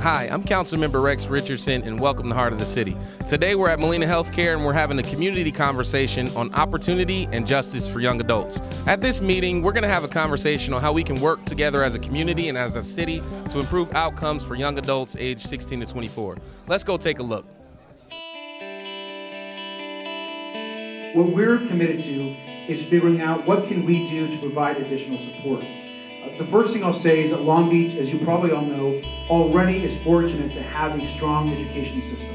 Hi, I'm Councilman Richardson, and welcome to Heart of the City. Today we're at Molina Healthcare and we're having a community conversation on opportunity and justice for young adults. At this meeting, we're going to have a conversation on how we can work together as a community and as a city to improve outcomes for young adults aged 16 to 24. Let's go take a look. What we're committed to is figuring out what can we do to provide additional support. The first thing I'll say is that Long Beach, as you probably all know, already is fortunate to have a strong education system.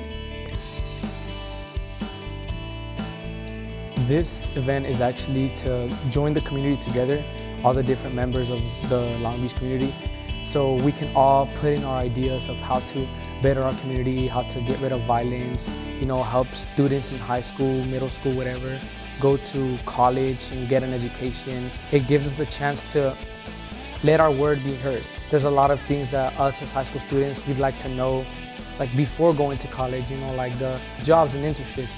This event is actually to join the community together, all the different members of the Long Beach community, so we can all put in our ideas of how to better our community, how to get rid of violence, help students in high school, middle school, whatever, go to college and get an education. It gives us the chance to let our word be heard. There's a lot of things that us as high school students, we'd like to know, like before going to college, like the jobs and internships,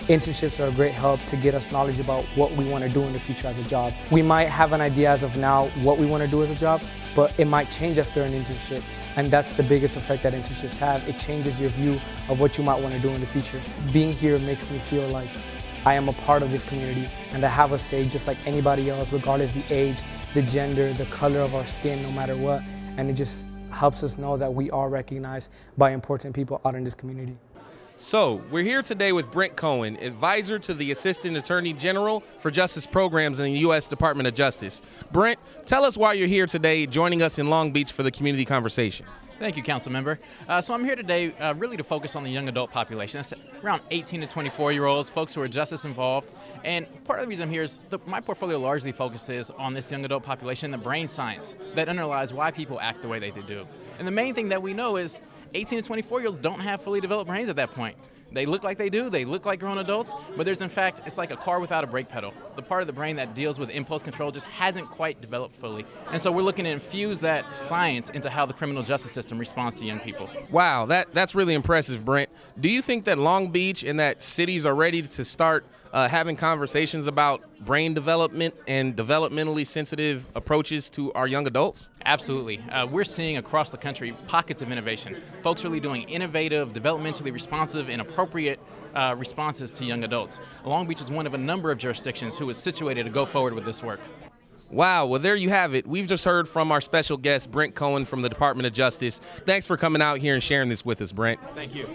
Internships are a great help to get us knowledge about what we want to do in the future as a job. We might have an idea as of now what we want to do as a job, but it might change after an internship. And that's the biggest effect that internships have. It changes your view of what you might want to do in the future. Being here makes me feel like I am a part of this community and I have a say just like anybody else, regardless of the age, the gender, the color of our skin, no matter what. And it just helps us know that we are recognized by important people out in this community. So, we're here today with Brent Cohen, advisor to the Assistant Attorney General for Justice Programs in the U.S. Department of Justice. Brent, tell us why you're here today joining us in Long Beach for the community conversation. Thank you, Councilmember. So I'm here today really to focus on the young adult population. That's around 18 to 24-year-olds, folks who are justice involved. And part of the reason I'm here is my portfolio largely focuses on this young adult population, the brain science that underlies why people act the way they do. And the main thing that we know is 18 to 24-year-olds don't have fully developed brains at that point. They look like they do, they look like grown adults, but there's in fact, it's like a car without a brake pedal. The part of the brain that deals with impulse control just hasn't quite developed fully. And so we're looking to infuse that science into how the criminal justice system responds to young people. Wow, that's really impressive, Brent. Do you think that Long Beach and that cities are ready to start having conversations about brain development and developmentally sensitive approaches to our young adults? Absolutely. We're seeing across the country pockets of innovation. Folks really doing innovative, developmentally responsive, and appropriate responses to young adults. Long Beach is one of a number of jurisdictions who is situated to go forward with this work. Wow, well, there you have it. We've just heard from our special guest, Brent Cohen from the Department of Justice. Thanks for coming out here and sharing this with us, Brent. Thank you.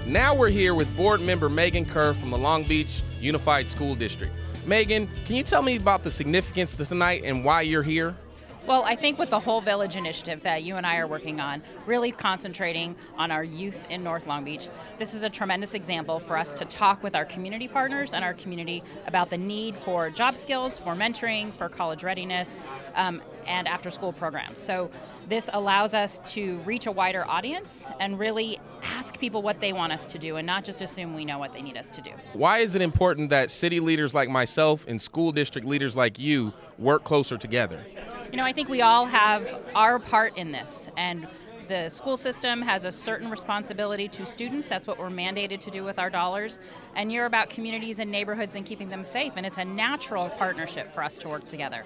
Now we're here with board member Megan Kerr from the Long Beach Unified School District. Megan, can you tell me about the significance of tonight and why you're here? Well, I think with the Whole Village initiative that you and I are working on, really concentrating on our youth in North Long Beach, this is a tremendous example for us to talk with our community partners and our community about the need for job skills, for mentoring, for college readiness, and after-school programs. So this allows us to reach a wider audience and really ask people what they want us to do and not just assume we know what they need us to do. Why is it important that city leaders like myself and school district leaders like you work closer together? I think we all have our part in this, and the school system has a certain responsibility to students. That's what we're mandated to do with our dollars. And you're about communities and neighborhoods and keeping them safe, and it's a natural partnership for us to work together.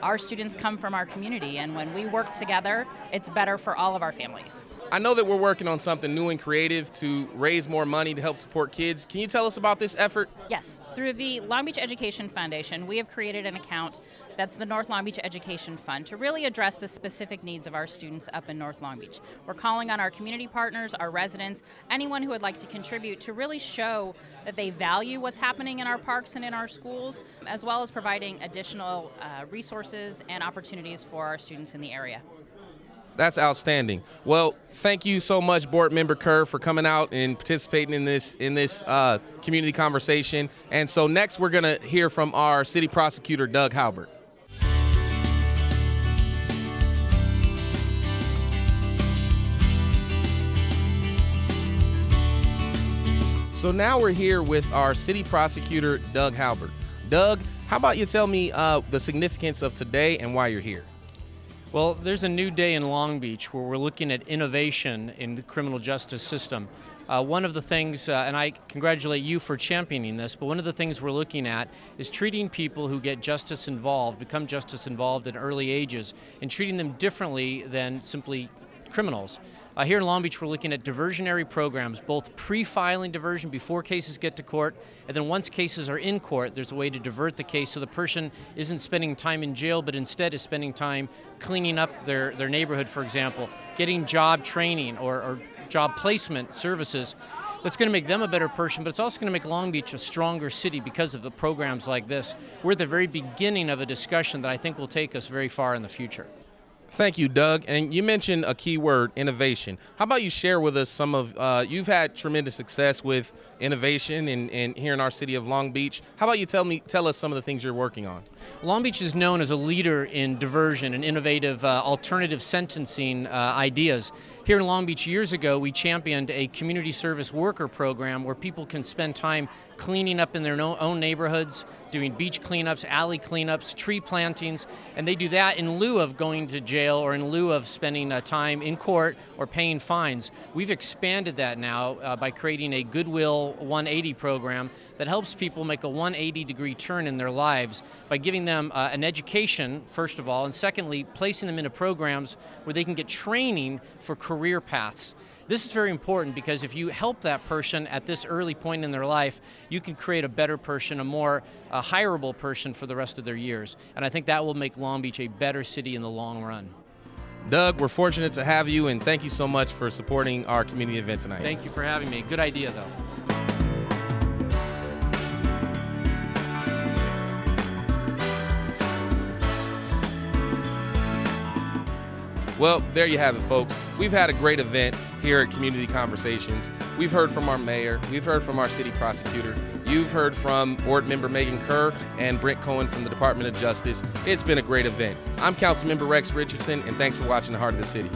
Our students come from our community, and when we work together, it's better for all of our families. I know that we're working on something new and creative to raise more money to help support kids. Can you tell us about this effort? Yes. Through the Long Beach Education Foundation, we have created an account that's the North Long Beach Education Fund to really address the specific needs of our students up in North Long Beach. We're calling on our community partners, our residents, anyone who would like to contribute to really show that they value what's happening in our parks and in our schools, as well as providing additional resources and opportunities for our students in the area. That's outstanding. Well, thank you so much, Board Member Kerr, for coming out and participating in this community conversation. And so next we're going to hear from our City Prosecutor, Doug Halbert. So now we're here with our City Prosecutor, Doug Halbert. Doug, how about you tell me the significance of today and why you're here? Well, there's a new day in Long Beach where we're looking at innovation in the criminal justice system. One of the things, and I congratulate you for championing this, but one of the things we're looking at is treating people who get justice involved, become justice involved at early ages, and treating them differently than simply criminals. Here in Long Beach, we're looking at diversionary programs, both pre-filing diversion before cases get to court, and then once cases are in court, there's a way to divert the case so the person isn't spending time in jail, but instead is spending time cleaning up their neighborhood, for example, getting job training or job placement services. That's going to make them a better person, but it's also going to make Long Beach a stronger city because of the programs like this. We're at the very beginning of a discussion that I think will take us very far in the future. Thank you, Doug. And you mentioned a key word, innovation. How about you share with us some of, you've had tremendous success with innovation in here in our city of Long Beach. How about you tell us some of the things you're working on? Long Beach is known as a leader in diversion and innovative alternative sentencing ideas. Here in Long Beach years ago, we championed a community service worker program where people can spend time cleaning up in their own neighborhoods, doing beach cleanups, alley cleanups, tree plantings, and they do that in lieu of going to jail or in lieu of spending time in court or paying fines. We've expanded that now by creating a Goodwill 180 program that helps people make a 180-degree turn in their lives by giving them an education, first of all, and secondly, placing them into programs where they can get training for career paths. This is very important because if you help that person at this early point in their life, you can create a better person, a more hireable person for the rest of their years. And I think that will make Long Beach a better city in the long run. Doug, we're fortunate to have you, and thank you so much for supporting our community event tonight. Thank you for having me. Good idea, though. Well, there you have it, folks. We've had a great event here at Community Conversations. We've heard from our mayor. We've heard from our city prosecutor. You've heard from board member Megan Kerr and Brent Cohen from the Department of Justice. It's been a great event. I'm Councilmember Rex Richardson, and thanks for watching The Heart of the City.